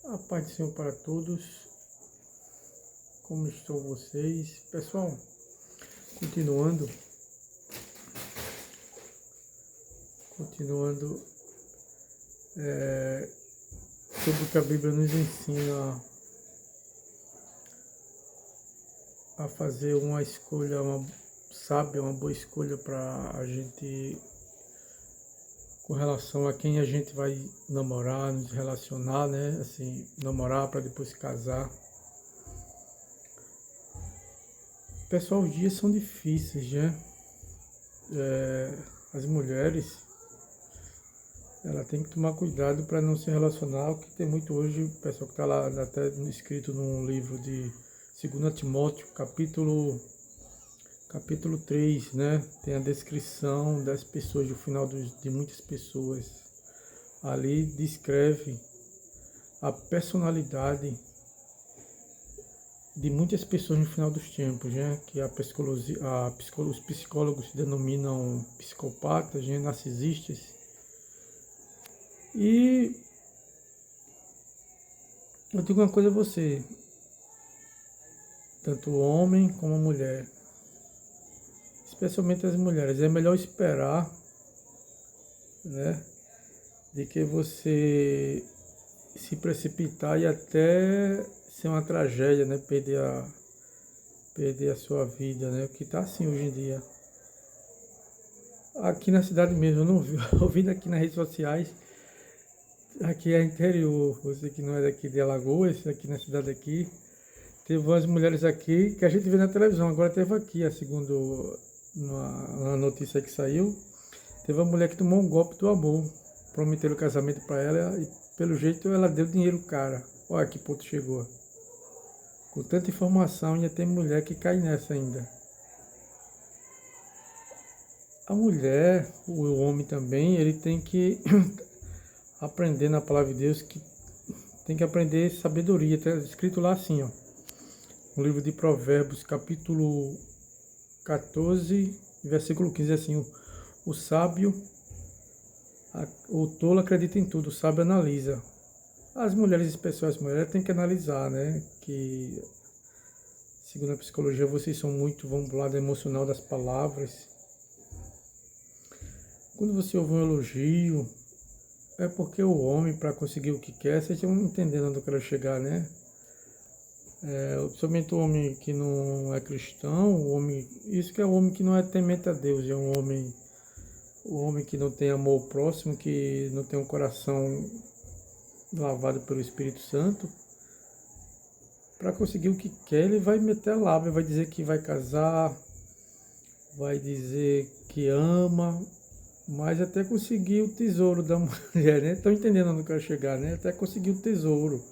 A paz do Senhor para todos. Como estão vocês? Pessoal, continuando é, sobre o que a Bíblia nos ensina a fazer uma escolha, uma sábia, uma boa escolha para a gente, com relação a quem a gente vai namorar, nos relacionar, né? Assim, namorar para depois casar. Pessoal, os dias são difíceis, né? As mulheres, ela tem que tomar cuidado para não se relacionar, o que tem muito hoje, o pessoal que está lá até escrito num livro de 2 Timóteo, capítulo 3, né? Tem a descrição das pessoas, do final de muitas pessoas. Ali descreve a personalidade de muitas pessoas no final dos tempos, né? Que os psicólogos denominam psicopatas, né? Narcisistas. E eu digo uma coisa a você, tanto o homem como a mulher, especialmente as mulheres, é melhor esperar, né? De que você se precipitar e até ser uma tragédia, né? Perder a sua vida, né? O que está assim hoje em dia. Aqui na cidade mesmo, eu não vi, ouvindo aqui nas redes sociais, aqui é interior, você que não é daqui de Alagoas, aqui na cidade aqui, teve umas mulheres aqui que a gente vê na televisão, agora teve aqui, segundo uma notícia que saiu, teve uma mulher que tomou um golpe do amor, prometeram o casamento para ela e pelo jeito ela deu dinheiro cara. Olha que ponto chegou. Com tanta informação, ainda tem mulher que cai nessa ainda. A mulher, o homem também, ele tem que aprender na palavra de Deus, que tem que aprender sabedoria. Está escrito lá assim, ó, no livro de Provérbios, capítulo 14, versículo 15, assim, o sábio, o tolo acredita em tudo, o sábio analisa. As mulheres, especialmente as mulheres, têm que analisar, né? Que, segundo a psicologia, vocês são muito, vão pro lado emocional das palavras. Quando você ouve um elogio, é porque o homem, para conseguir o que quer, vocês estão entendendo onde eu quero chegar, né? Somente o homem que não é cristão, isso que é o homem que não é temente a Deus, é o homem que não tem amor ao próximo, que não tem um coração lavado pelo Espírito Santo. Para conseguir o que quer, ele vai meter a lábia, vai dizer que vai casar, vai dizer que ama, mas até conseguir o tesouro da mulher, né? Estão entendendo onde eu quero chegar, né? Até conseguir o tesouro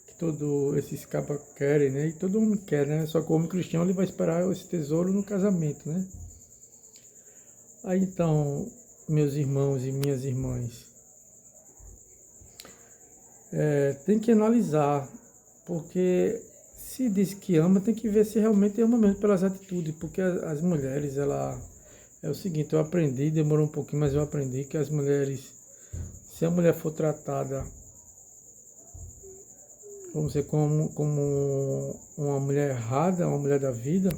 que todos esses cabas querem, né? E todo mundo quer, né? Só que o homem cristão, ele vai esperar esse tesouro no casamento, né? Aí então, meus irmãos e minhas irmãs, tem que analisar, porque se diz que ama, tem que ver se realmente ama mesmo pelas atitudes, porque as mulheres, é o seguinte, eu aprendi, demorou um pouquinho, mas eu aprendi que as mulheres, se a mulher for tratada, vamos dizer, como uma mulher errada, uma mulher da vida,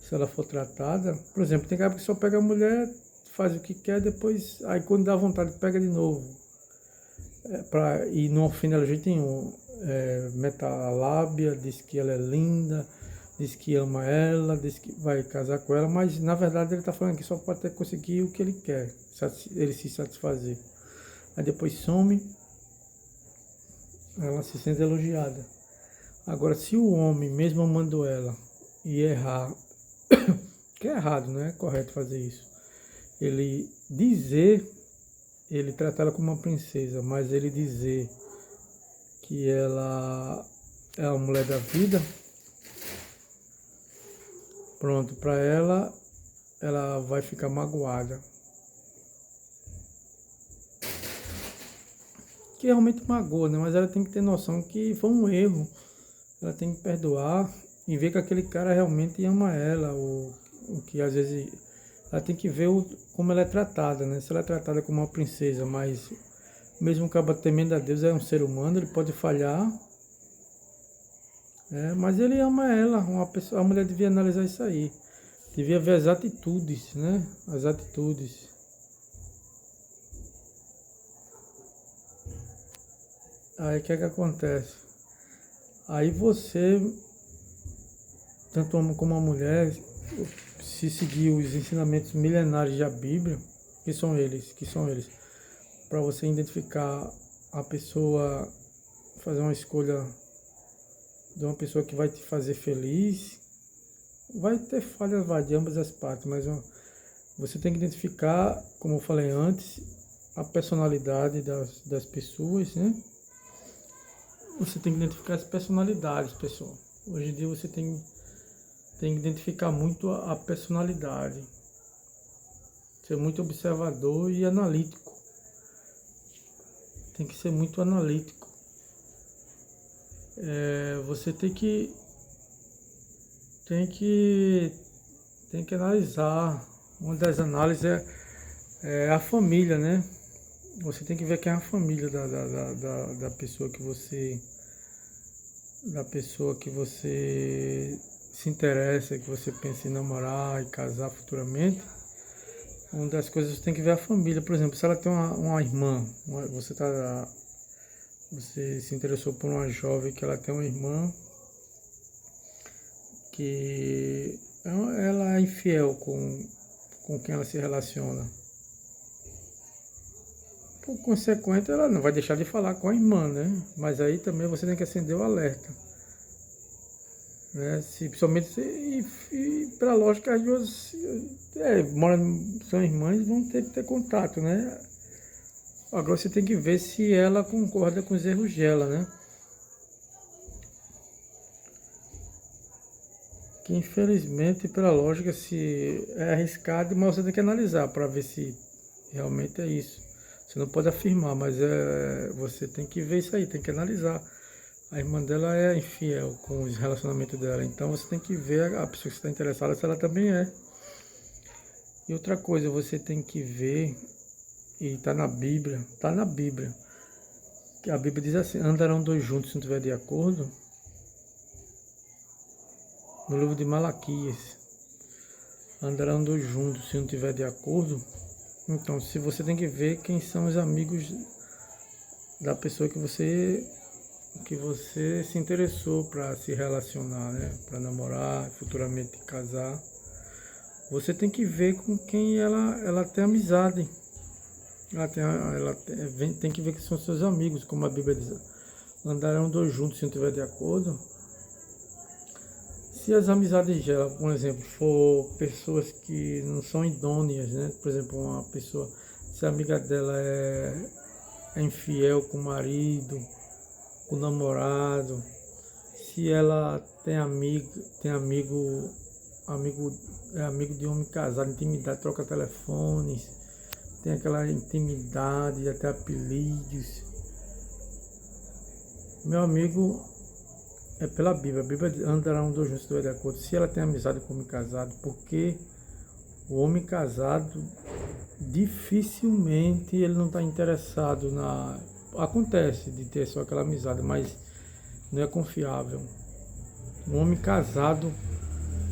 se ela for tratada, por exemplo, tem cara que só pega a mulher, faz o que quer, depois, aí quando dá vontade, pega de novo. E não ofende ela de jeito nenhum. Meta a lábia, diz que ela é linda, diz que ama ela, diz que vai casar com ela, mas na verdade ele está falando que só pode até conseguir o que ele quer, ele se satisfazer. Aí depois some, ela se sente elogiada. Agora, se o homem, mesmo amando ela, e errar, que é errado, não é correto fazer isso, ele tratar ela como uma princesa, mas ele dizer que ela é a mulher da vida, pronto, para ela vai ficar magoada. Que realmente magoa, né? Mas ela tem que ter noção que foi um erro. Ela tem que perdoar e ver que aquele cara realmente ama ela, o que às vezes ela tem que ver como ela é tratada, né? Se ela é tratada como uma princesa, mas Mesmo o cabo temendo a Deus, é um ser humano, ele pode falhar, mas ele ama ela. A mulher devia analisar isso aí. Devia ver as atitudes, né? As atitudes. Aí o que é que acontece? Aí você, tanto homem como a mulher, se seguir os ensinamentos milenares da Bíblia, que são eles, para você identificar a pessoa, fazer uma escolha de uma pessoa que vai te fazer feliz. Vai ter falhas, vai, de ambas as partes, mas você tem que identificar, como eu falei antes, a personalidade das pessoas, né? Você tem que identificar as personalidades, pessoal. Hoje em dia você tem que identificar muito a personalidade. Ser muito observador e analítico. Tem que ser muito analítico. Você tem que analisar. Uma das análises é a família, né? Você tem que ver quem é a família da pessoa que você se interessa, que você pensa em namorar e casar futuramente. Uma das coisas você tem que ver a família. Por exemplo, se ela tem uma irmã, você se interessou por uma jovem que ela tem uma irmã que ela é infiel com quem ela se relaciona. Por consequente, ela não vai deixar de falar com a irmã, né? Mas aí também você tem que acender o alerta. Né? Principalmente pela lógica, as duas são irmãs, vão ter que ter contato, né? Agora você tem que ver se ela concorda com os erros dela, né? Que infelizmente, pela lógica, se é arriscado, mas você tem que analisar para ver se realmente é isso. Você não pode afirmar, mas você tem que ver isso aí, tem que analisar. A irmã dela é infiel com os relacionamentos dela, então você tem que ver a pessoa que está interessada se ela também é. E outra coisa, você tem que ver, e está na Bíblia, que a Bíblia diz assim: andarão dois juntos se não estiver de acordo. No livro de Malaquias, andarão dois juntos se não estiver de acordo. Então, se você tem que ver quem são os amigos da pessoa que você se interessou para se relacionar, né? Para namorar, futuramente casar. Você tem que ver com quem ela tem amizade. Tem que ver que são seus amigos, como a Bíblia diz. Andarão dois juntos se não estiver de acordo. Se as amizades dela, por exemplo, for pessoas que não são idôneas, né? Por exemplo, uma pessoa, se a amiga dela é infiel com o marido, com o namorado, se ela tem é amigo de homem casado, intimidade, troca telefones, tem aquela intimidade, até apelidos. Meu amigo, é pela Bíblia. A Bíblia andarão dois juntos de acordo. Se ela tem amizade com o homem casado, porque o homem casado dificilmente ele não está interessado na. Acontece de ter só aquela amizade, mas não é confiável. Um homem casado,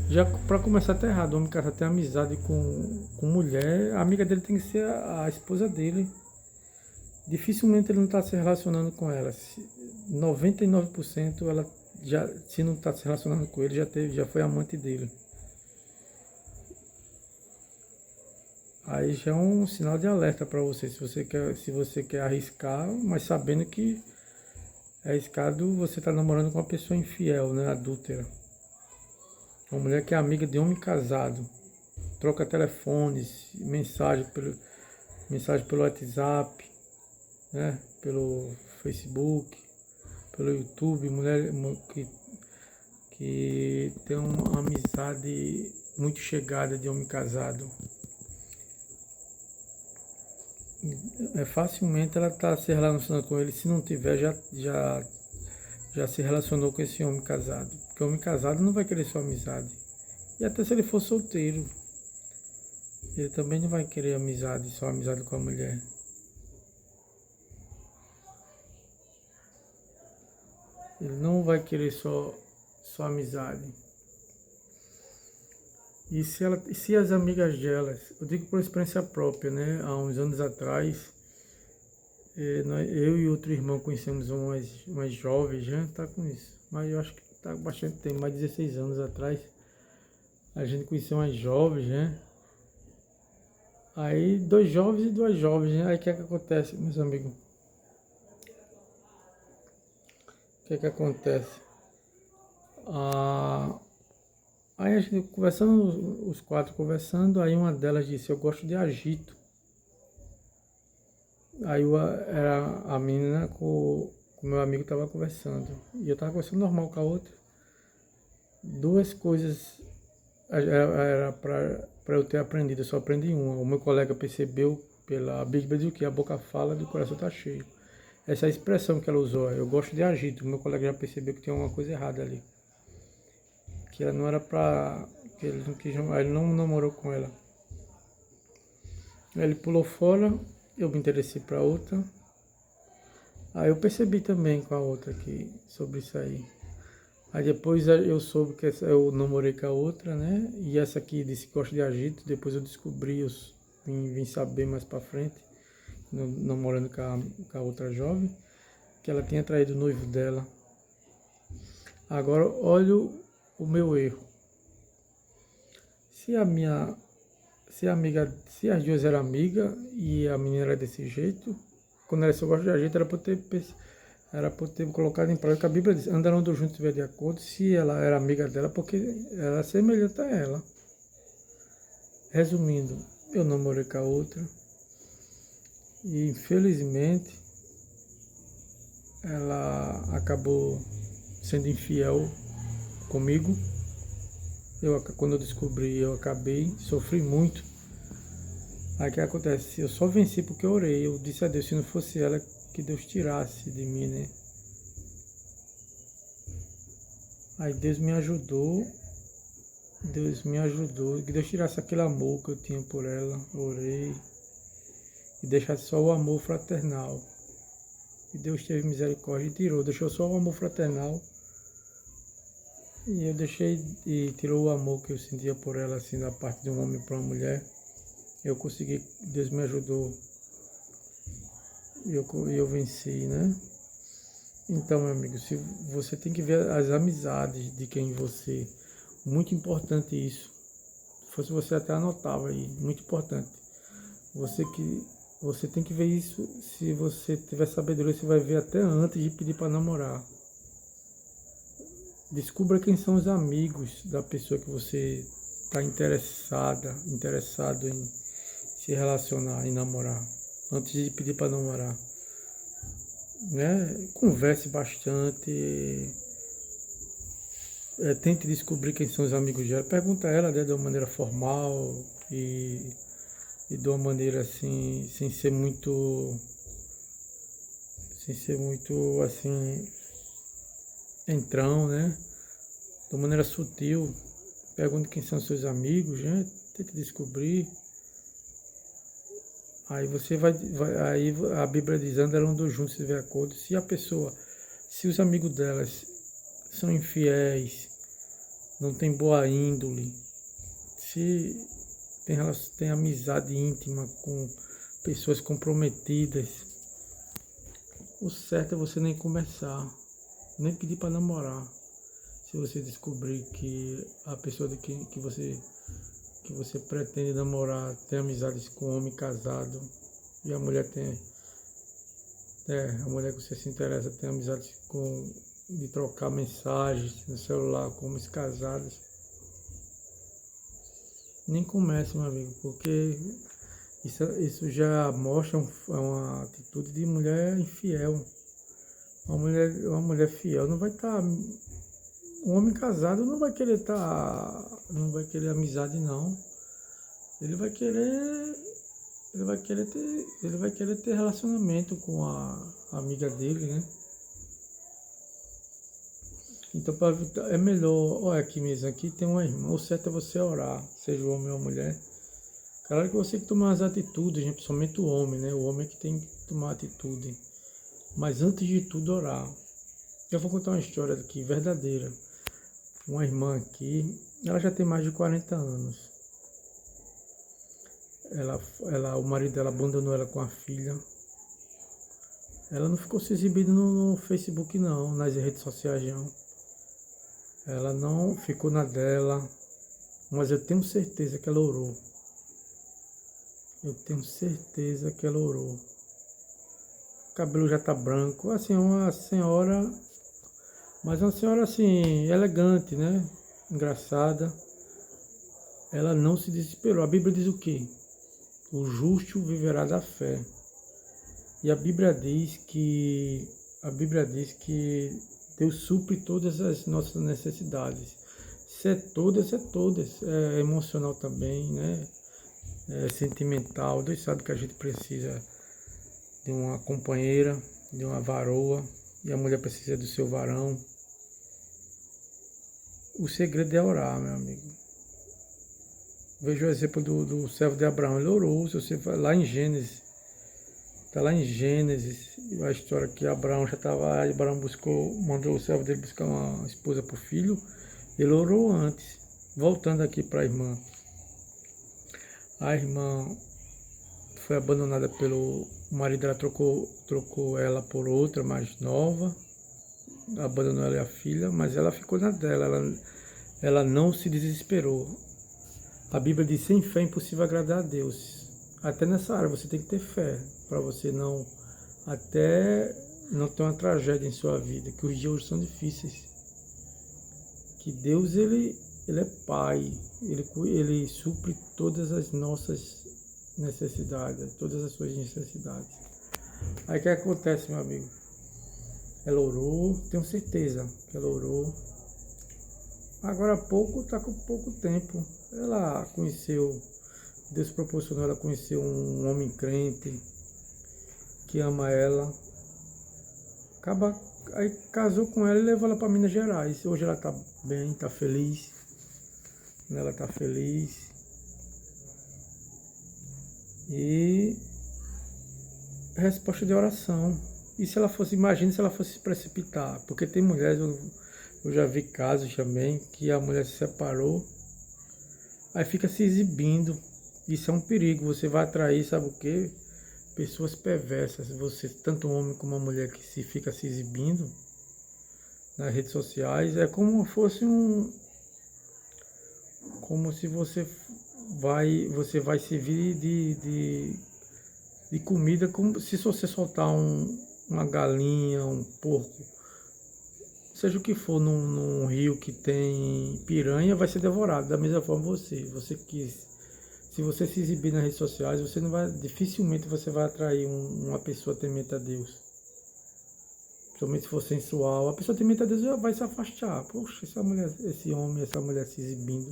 já para começar tá errado, o homem casado tem amizade com mulher, a amiga dele tem que ser a esposa dele. Dificilmente ele não está se relacionando com ela. 99% ela já, se não está se relacionando com ele, já foi amante dele. Aí já é um sinal de alerta para você, se você quer arriscar, mas sabendo que é arriscado você estar namorando com uma pessoa infiel, né, adúltera. Uma mulher que é amiga de homem casado, troca telefones, mensagem pelo WhatsApp, né, pelo Facebook, pelo YouTube, mulher que tem uma amizade muito chegada de homem casado. Facilmente ela está se relacionando com ele, se não tiver, já se relacionou com esse homem casado. Porque o homem casado não vai querer sua amizade. E até se ele for solteiro, ele também não vai querer amizade, só amizade com a mulher. Ele não vai querer só amizade. E se as amigas delas, eu digo por experiência própria, né? Há uns anos atrás, eu e outro irmão conhecemos umas jovens, já tá com isso. Mas eu acho que tá bastante tempo, mais de 16 anos atrás. A gente conheceu umas jovens, né? Aí, dois jovens e duas jovens, né? Aí o que é que acontece, meus amigos? O que é que acontece? Ah, aí a gente conversando, os quatro conversando, aí uma delas disse, eu gosto de agito. Aí era a menina com o meu amigo estava conversando. E eu estava conversando normal com a outra. Duas coisas era para eu ter aprendido, eu só aprendi uma. O meu colega percebeu pela Bíblia de que a boca fala e o coração está cheio. Essa é a expressão que ela usou, eu gosto de agito. O meu colega já percebeu que tinha uma coisa errada ali. Que ela não era pra. Que ele não quis, ele não namorou com ela. Aí ele pulou fora, eu me interessei pra outra. Aí eu percebi também com a outra aqui sobre isso aí. Aí depois eu soube que eu namorei com a outra, né? E essa aqui disse que gosta de agito. Depois eu descobri, vim saber mais pra frente, namorando com a outra jovem, que ela tinha traído o noivo dela. Agora olha o meu erro. Se a minha, se a amiga, se as duas eram amigas e a menina era desse jeito, quando ela só gosta de agito, era para eu ter colocado em prática. A Bíblia diz, andarão juntos se estiver de acordo, se ela era amiga dela, porque ela é semelhante a ela. Resumindo, eu namorei com a outra e infelizmente ela acabou sendo infiel comigo. Quando eu descobri, eu acabei, sofri muito. Aí o que acontece? Eu só venci porque eu orei. Eu disse a Deus, se não fosse ela, que Deus tirasse de mim, né? Aí Deus me ajudou. Que Deus tirasse aquele amor que eu tinha por ela. Eu orei. E deixasse só o amor fraternal. E Deus teve misericórdia e tirou. Deixou só o amor fraternal. E eu deixei e tirou o amor que eu sentia por ela, assim, da parte de um homem para uma mulher. Eu consegui, Deus me ajudou e eu venci, né? Então, meu amigo, se você tem que ver as amizades de quem você... Muito importante isso. Se fosse você até anotava aí, muito importante. Você tem que ver isso, se você tiver sabedoria, você vai ver até antes de pedir para namorar. Descubra quem são os amigos da pessoa que você está interessado em se relacionar e namorar, antes de pedir para namorar, né? Converse bastante, tente descobrir quem são os amigos dela, pergunta a ela, né, de uma maneira formal e de uma maneira assim, sem ser muito assim, entrão, né? De uma maneira sutil, pergunte quem são seus amigos, né? Tente descobrir. Aí aí a Bíblia diz, andarão dois juntos se tiver acordo. Se os amigos delas são infiéis, não tem boa índole, se tem amizade íntima com pessoas comprometidas, o certo é você nem começar, nem pedir para namorar. Se você descobrir que a pessoa que você pretende namorar tem amizades com um homem casado e a mulher a mulher que você se interessa tem amizades de trocar mensagens no celular com homens casados, nem comece, meu amigo, porque isso já mostra uma atitude de mulher infiel. Uma mulher fiel não vai estar. Um homem casado não vai querer não vai querer amizade não. Ele vai querer ter relacionamento com a amiga dele, né? Então é melhor, olha aqui mesmo, aqui tem uma irmã, o certo é você orar, seja o homem ou a mulher. Claro que você tem que tomar as atitudes, né? Principalmente o homem, né? O homem é que tem que tomar atitude. Mas antes de tudo orar. Eu vou contar uma história aqui verdadeira. Uma irmã aqui, ela já tem mais de 40 anos. O marido dela abandonou ela com a filha. Ela não ficou se exibindo no Facebook não, nas redes sociais não. Ela não ficou na dela, mas eu tenho certeza que ela orou. Eu tenho certeza que ela orou. O cabelo já tá branco, assim, uma senhora, mas uma senhora assim, elegante, né? Engraçada. Ela não se desesperou. A Bíblia diz o quê? O justo viverá da fé. E a Bíblia diz que Deus supre todas as nossas necessidades. Se é todas, é todas. É emocional também, né? É sentimental. Deus sabe que a gente precisa de uma companheira, de uma varoa, e a mulher precisa do seu varão. O segredo é orar, meu amigo. Veja o exemplo do servo de Abraão. Ele orou, se você vai lá em Gênesis. Está lá em Gênesis, a história que Abraão já estava, Abraão mandou o servo dele buscar uma esposa para o filho, ele orou antes. Voltando aqui para a irmã foi abandonada o marido dela trocou ela por outra mais nova, abandonou ela e a filha, mas ela ficou na dela, ela não se desesperou. A Bíblia diz, sem fé é impossível agradar a Deus. Até nessa área você tem que ter fé, para você não ter uma tragédia em sua vida, que os dias hoje são difíceis. Que Deus, ele é Pai, ele supre todas as nossas necessidades, todas as suas necessidades. Aí o que acontece, meu amigo? Ela orou, tenho certeza que ela orou. Agora há pouco, está com pouco tempo. Ela conheceu, Deus proporcionou ela conhecer um homem crente que ama ela. Aí casou com ela e levou ela para Minas Gerais. Hoje ela está bem, está feliz. Ela está feliz. E resposta de oração. E se ela fosse, imagine se ela fosse se precipitar. Porque tem mulheres, eu já vi casos também, que a mulher se separou, aí fica se exibindo. Isso é um perigo, você vai atrair, sabe o quê? Pessoas perversas. Você, tanto um homem como uma mulher que fica se exibindo nas redes sociais, é como fosse como se você vai servir de comida, como se você soltar uma galinha, um porco, seja o que for, num rio que tem piranha, vai ser devorado. Da mesma forma você quis. Se você se exibir nas redes sociais, dificilmente você vai atrair uma pessoa temente a Deus. Principalmente se for sensual, a pessoa temente a Deus já vai se afastar. Poxa, esse homem, essa mulher se exibindo.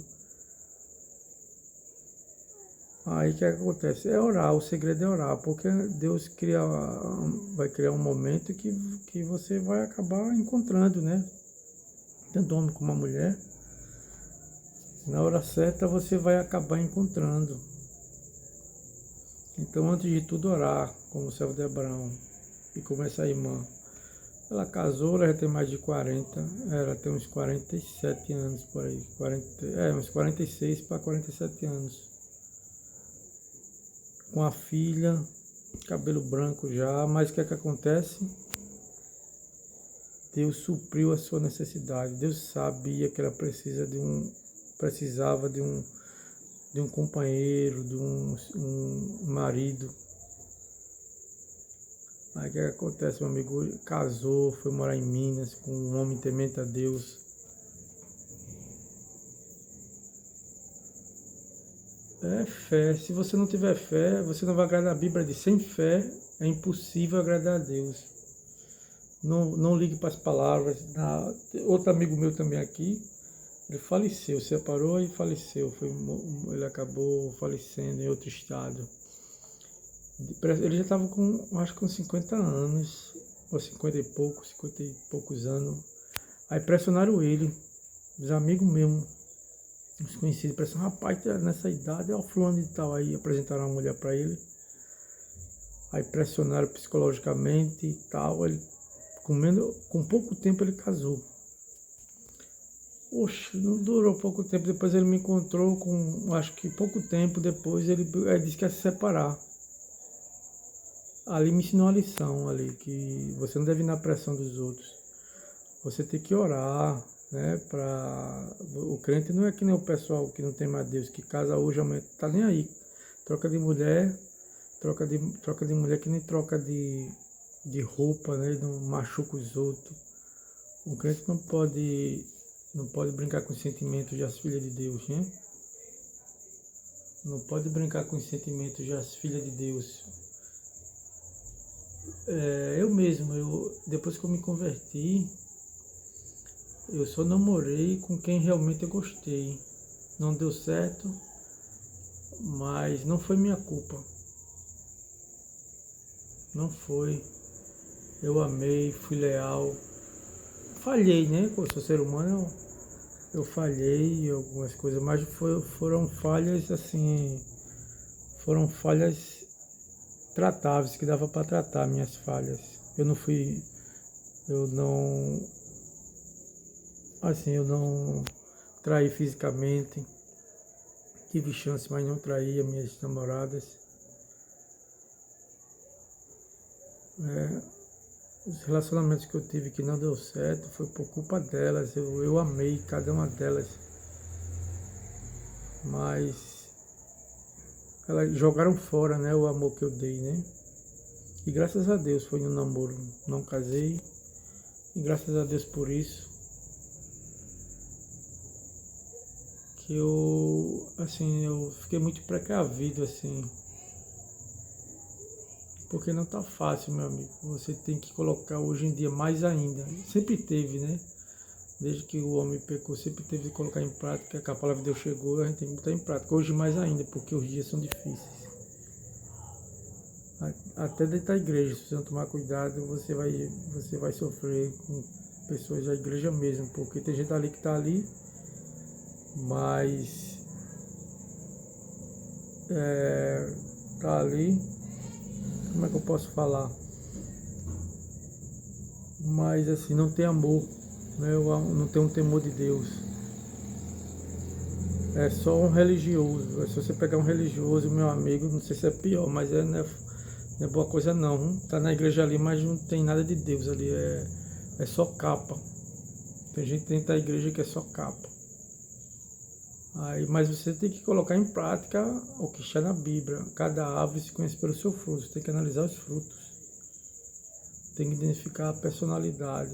Aí o que acontece? É orar, o segredo é orar, porque Deus vai criar um momento que você vai acabar encontrando, né? Tanto homem como a mulher. Na hora certa você vai acabar encontrando. Então, antes de tudo, orar, como o servo de Abraão. E como essa irmã. Ela casou, ela já tem mais de 40, ela tem uns 47 anos por aí. Uns 46 para 47 anos. Com a filha, cabelo branco já, mas o que é que acontece? Deus supriu a sua necessidade. Deus sabia que ela precisava de um companheiro, de um marido. Aí o que acontece, meu amigo? Casou, foi morar em Minas com um homem temente a Deus. É fé. Se você não tiver fé, você não vai agradar. A Bíblia diz, sem fé é impossível agradar a Deus. Não ligue para as palavras. Outro amigo meu também aqui, ele faleceu, separou e faleceu. Ele acabou falecendo em outro estado. Ele já estava acho que com 50 anos, ou 50 e poucos anos. Aí pressionaram ele, os amigos mesmo, os conhecidos, pressionaram, rapaz, nessa idade, é o fulano e tal. Aí apresentaram uma mulher para ele. Aí pressionaram psicologicamente e tal. Ele Com pouco tempo ele casou. Oxe, não durou pouco tempo. Depois ele me encontrou com, acho que pouco tempo depois, ele disse que ia se separar. Ali me ensinou uma lição ali, que você não deve ir na pressão dos outros. Você tem que orar, né? O crente não é que nem o pessoal que não tem mais Deus, que casa hoje, amanhã tá nem aí. Troca de mulher, troca de mulher que nem troca de roupa, né? Não machuca os outros. O crente não pode brincar com os sentimentos das filhas de Deus, né? Não pode brincar com os sentimentos das filhas de Deus. Eu mesmo, depois que eu me converti, eu só namorei com quem realmente eu gostei. Não deu certo, mas não foi minha culpa. Não foi. Eu amei, fui leal. Falhei, né? Como sou ser humano, eu falhei em algumas coisas, mas foram falhas assim, foram falhas tratáveis, que dava para tratar minhas falhas. Eu não, assim, eu não traí fisicamente, tive chance, mas não traí as minhas namoradas. Os relacionamentos que eu tive que não deu certo foi por culpa delas, eu amei cada uma delas, mas elas jogaram fora, né, o amor que eu dei, né? E graças a Deus foi um namoro, não casei, e graças a Deus por isso, que eu fiquei muito precavido, assim, porque não tá fácil, meu amigo. Você tem que colocar hoje em dia mais ainda. Sempre teve, né? Desde que o homem pecou, sempre teve que colocar em prática, que a palavra de Deus chegou, a gente tem que botar em prática. Hoje mais ainda, porque os dias são difíceis. Até dentro da igreja, se você não tomar cuidado, você vai sofrer com pessoas da igreja mesmo, porque tem gente ali que está ali, mas tá ali, como é que eu posso falar? Mas assim, não tem amor, né? Não tem um temor de Deus. É só um religioso. Se você pegar um religioso, meu amigo, não sei se é pior, mas não é boa coisa não. Tá na igreja ali, mas não tem nada de Deus ali. É só capa. Tem gente dentro da igreja que é só capa. Mas você tem que colocar em prática o que está na Bíblia. Cada árvore se conhece pelo seu fruto. Você tem que analisar os frutos. Tem que identificar a personalidade.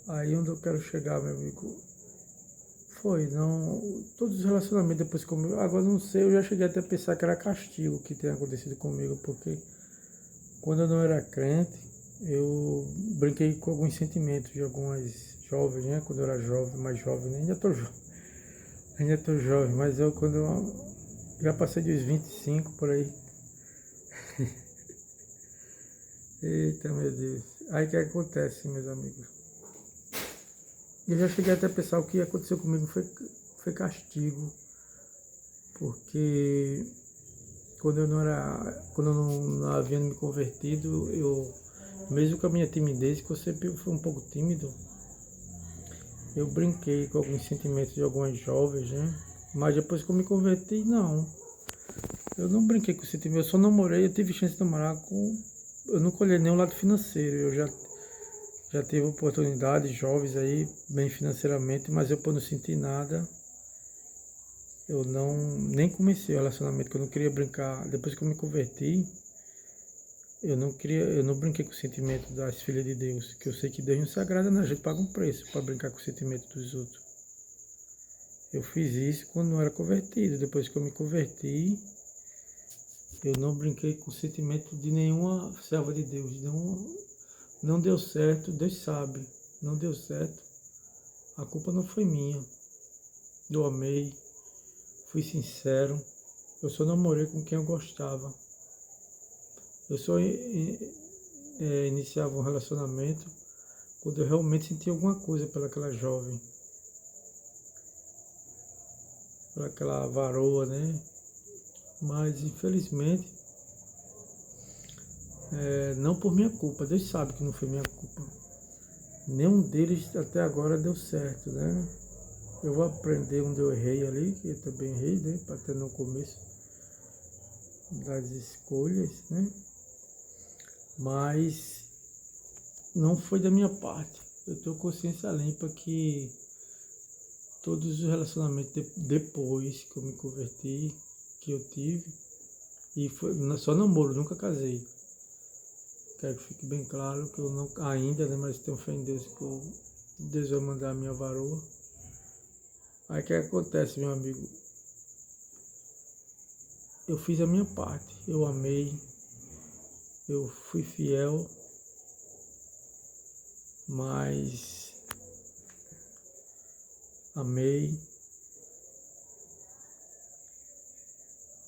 Aí onde eu quero chegar, meu amigo, não, todos os relacionamentos depois comigo, agora não sei, eu já cheguei até a pensar que era castigo que tem acontecido comigo, porque quando eu não era crente, eu brinquei com alguns sentimentos de algumas jovens, né, quando eu era jovem, mais jovem, né? Ainda tô jovem, mas quando eu já passei dos 25 por aí, eita meu Deus, aí o que acontece, meus amigos? Eu já cheguei até a pensar o que aconteceu comigo foi castigo, porque quando eu não havia me convertido, mesmo com a minha timidez, que eu sempre fui um pouco tímido, eu brinquei com alguns sentimentos de algumas jovens, né? Mas depois que eu me converti, não. Eu não brinquei com sentimentos, eu só namorei, eu tive chance de namorar com. Eu não colhei nenhum lado financeiro, eu já tive oportunidades jovens aí, bem financeiramente, mas eu não senti nada. Eu nem comecei o relacionamento, que eu não queria brincar. Depois que eu me converti, eu não brinquei com o sentimento das filhas de Deus, que eu sei que Deus não se agrada, né? A gente paga um preço para brincar com o sentimento dos outros. Eu fiz isso quando não era convertido. Depois que eu me converti, eu não brinquei com o sentimento de nenhuma serva de Deus. Não deu certo, Deus sabe. Não deu certo. A culpa não foi minha. Eu amei, fui sincero. Eu só namorei com quem eu gostava. Eu só iniciava um relacionamento quando eu realmente sentia alguma coisa pelaquela jovem, pelaquela varoa, né? Mas infelizmente não por minha culpa, Deus sabe que não foi minha culpa. Nenhum deles até agora deu certo, né? Eu vou aprender onde eu errei ali, que eu também errei, né? Até no começo das escolhas, né? Mas não foi da minha parte. Eu tenho consciência limpa que todos os relacionamentos depois que eu me converti, que eu tive, e foi só namoro, nunca casei. Quero que fique bem claro que eu não ainda, né, mas tenho fé em Deus que Deus vai mandar a minha varoa. Aí o que acontece, meu amigo? Eu fiz a minha parte, eu amei, eu fui fiel, mas amei,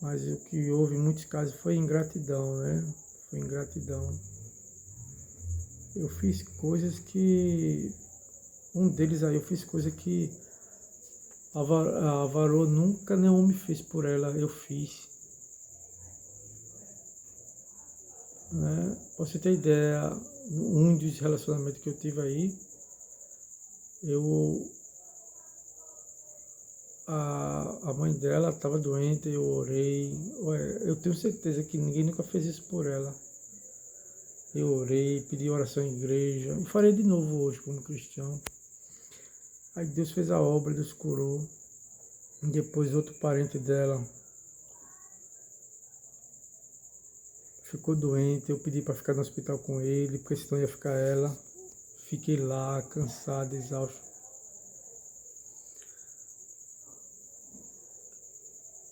mas o que houve em muitos casos foi ingratidão, né? Foi ingratidão. Eu fiz coisas que, um deles aí, eu fiz coisas que a varoa nunca nenhum homem fez por ela, eu fiz. Né? Pra você ter ideia, um dos relacionamentos que eu tive aí, a mãe dela estava doente, eu orei. Eu tenho certeza que ninguém nunca fez isso por ela. Eu orei, pedi oração em igreja, e farei de novo hoje como cristão. Aí Deus fez a obra, Deus curou. E depois outro parente dela ficou doente, eu pedi para ficar no hospital com ele, porque senão ia ficar ela. Fiquei lá, cansado, exausto.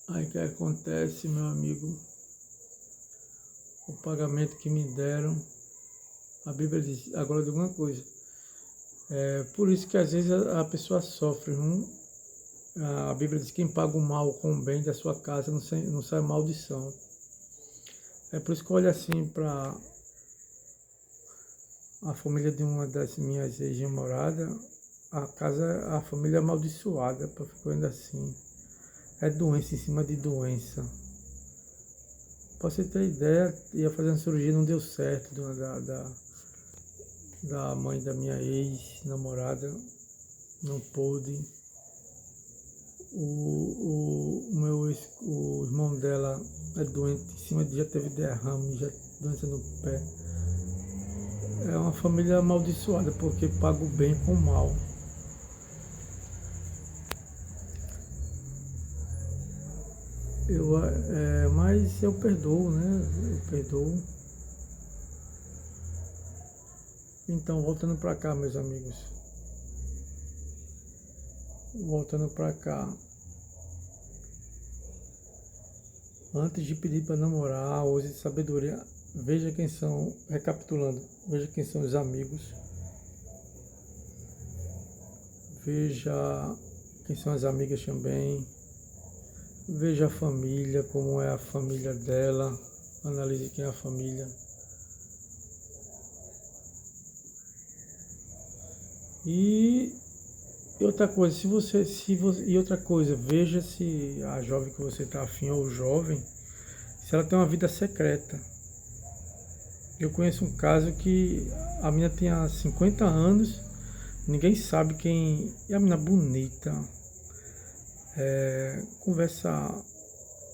Aí o que acontece, meu amigo? O pagamento que me deram, a Bíblia diz, agora de alguma coisa. Por isso que às vezes a pessoa sofre. A Bíblia diz que quem paga o mal com o bem da sua casa não sai maldição. É por isso que eu olho assim para a família de uma das minhas ex-namoradas, a família é amaldiçoada, para ficar ainda assim. É doença em cima de doença. Pra você ter ideia, ia fazer uma cirurgia, não deu certo, da mãe da minha ex-namorada, não pôde. O irmão dela é doente, em cima já teve derrame, já doença no pé. É uma família amaldiçoada, porque paga o bem com o mal. Mas eu perdoo, né? Eu perdoo. Então, voltando para cá, meus amigos. Voltando para cá. Antes de pedir para namorar, use de sabedoria. Veja quem são, recapitulando, veja quem são os amigos. Veja quem são as amigas também. Veja a família, como é a família dela. Analise quem é a família. E outra coisa, e outra coisa, veja se a jovem que você está afim ou o jovem, se ela tem uma vida secreta. Eu conheço um caso que a menina tinha 50 anos, ninguém sabe quem. E a menina bonita,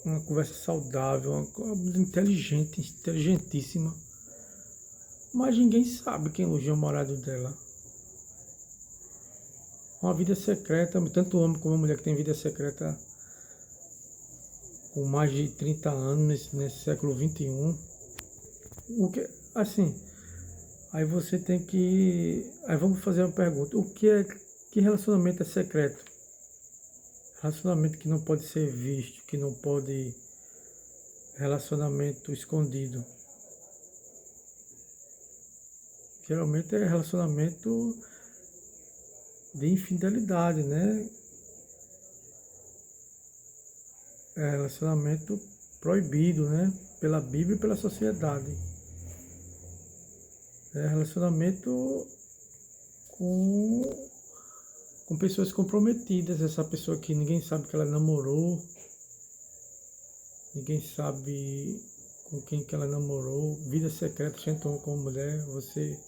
uma conversa saudável, uma menina inteligente, inteligentíssima. Mas ninguém sabe quem hoje é o namorado dela. Uma vida secreta, tanto o homem como a mulher que tem vida secreta com mais de 30 anos nesse século XXI. Assim, aí você tem que. Aí vamos fazer uma pergunta. Que relacionamento é secreto? Relacionamento que não pode ser visto, que não pode. Relacionamento escondido. Geralmente é relacionamento de infidelidade, né? É relacionamento proibido, né? Pela Bíblia e pela sociedade. É relacionamento com pessoas comprometidas. Essa pessoa que ninguém sabe que ela namorou, ninguém sabe com quem que ela namorou, vida secreta, sentou com uma mulher, você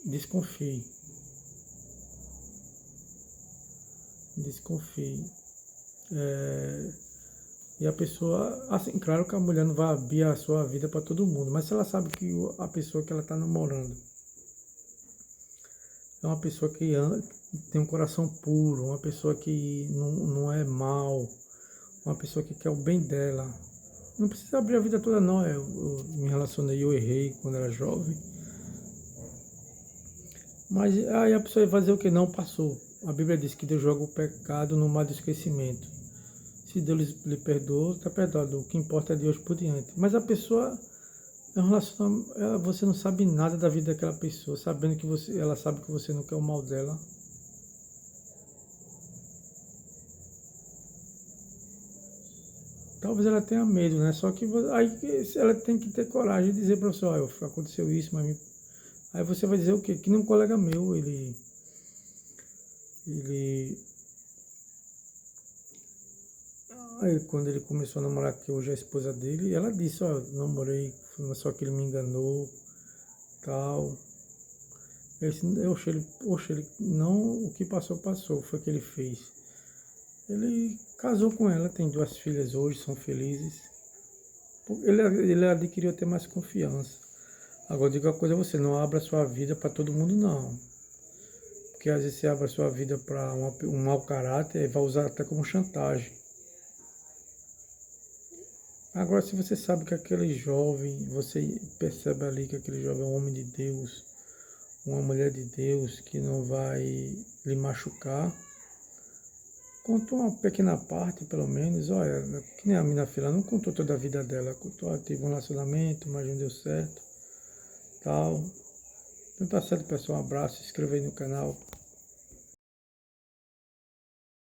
desconfie. Desconfie. E a pessoa, assim, claro que a mulher não vai abrir a sua vida para todo mundo, mas se ela sabe que a pessoa que ela está namorando é uma pessoa que tem um coração puro, uma pessoa que não é mal, uma pessoa que quer o bem dela. Não precisa abrir a vida toda não, eu me relacionei, eu errei quando era jovem. Mas aí a pessoa vai fazer o que? Não passou. A Bíblia diz que Deus joga o pecado no mar do esquecimento. Se Deus lhe perdoou, está perdoado. O que importa é Deus por diante. Mas a pessoa é um relacionamento, você não sabe nada da vida daquela pessoa, sabendo que ela sabe que você não quer o mal dela. Talvez ela tenha medo, né? Só que aí ela tem que ter coragem de dizer para você, olha, aconteceu isso, mas aí você vai dizer o quê? Que nem um colega meu, ele, aí quando ele começou a namorar, que hoje é a esposa dele, ela disse, ó, namorei, mas só que ele me enganou, tal. Oxe, ele, não, o que passou, passou, foi o que ele fez. Ele casou com ela, tem 2 filhas hoje, são felizes. Ele adquiriu até mais confiança. Agora, diga uma coisa a você, não abra sua vida para todo mundo, não. Porque às vezes você abre a sua vida para um mau caráter e vai usar até como chantagem. Agora, se você sabe que aquele jovem, você percebe ali que aquele jovem é um homem de Deus, uma mulher de Deus, que não vai lhe machucar, contou uma pequena parte, pelo menos. Olha, que nem a minha filha não contou toda a vida dela. Contou, teve um relacionamento, mas não deu certo, tal. Então tá certo, pessoal. Um abraço, se inscreva aí no canal.